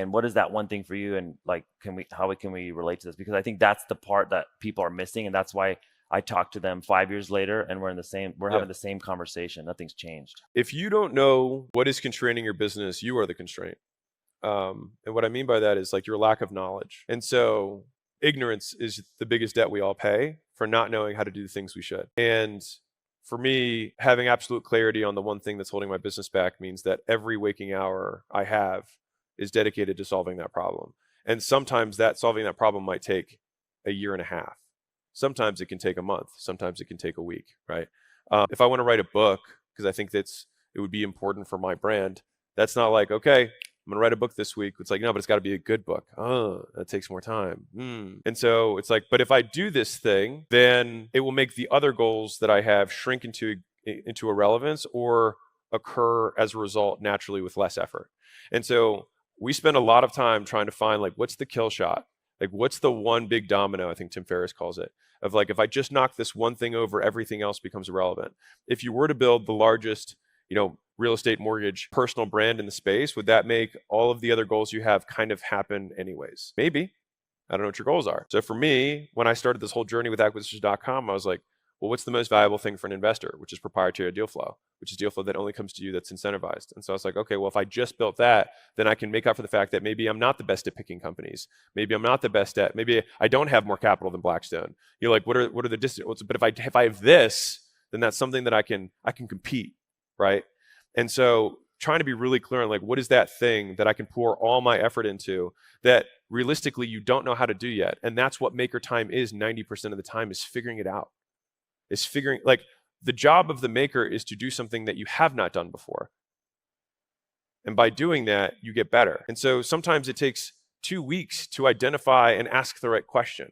And what is that one thing for you? And like, how can we relate to this? Because I think that's the part that people are missing. And that's why I talk to them 5 years later and we're Yeah. having the same conversation. Nothing's changed. If you don't know what is constraining your business, you are the constraint. And what I mean by that is like your lack of knowledge. And so ignorance is the biggest debt we all pay for not knowing how to do the things we should. And for me, having absolute clarity on the one thing that's holding my business back means that every waking hour I have is dedicated to solving that problem. And sometimes that solving that problem might take a year and a half. Sometimes it can take a month. Sometimes it can take a week, right? If I want to write a book, because I think it would be important for my brand, that's not like, okay, I'm gonna write a book this week. It's like, no, but it's got to be a good book. Oh, that takes more time. And so it's like, but if I do this thing, then it will make the other goals that I have shrink into irrelevance or occur as a result naturally with less effort. And so we spend a lot of time trying to find like, what's the kill shot? Like, what's the one big domino? I think Tim Ferriss calls it. Of like, if I just knock this one thing over, everything else becomes irrelevant. If you were to build the largest, real estate mortgage personal brand in the space, would that make all of the other goals you have kind of happen anyways? Maybe. I don't know what your goals are. So for me, when I started this whole journey with acquisitions.com, I was like, well, what's the most valuable thing for an investor? Which is proprietary deal flow, which is deal flow that only comes to you that's incentivized. And so I was like, okay, well, if I just built that, then I can make up for the fact that maybe I'm not the best at picking companies. Maybe I'm not the best at, maybe I don't have more capital than Blackstone. You're like, what are the distance? But if I have this, then that's something that I can compete, right? And so trying to be really clear on like, what is that thing that I can pour all my effort into that realistically you don't know how to do yet? And that's what maker time is 90% of the time, is figuring it out. Is figuring, like, the job of the maker is to do something that you have not done before. And by doing that, you get better. And so sometimes it takes 2 weeks to identify and ask the right question.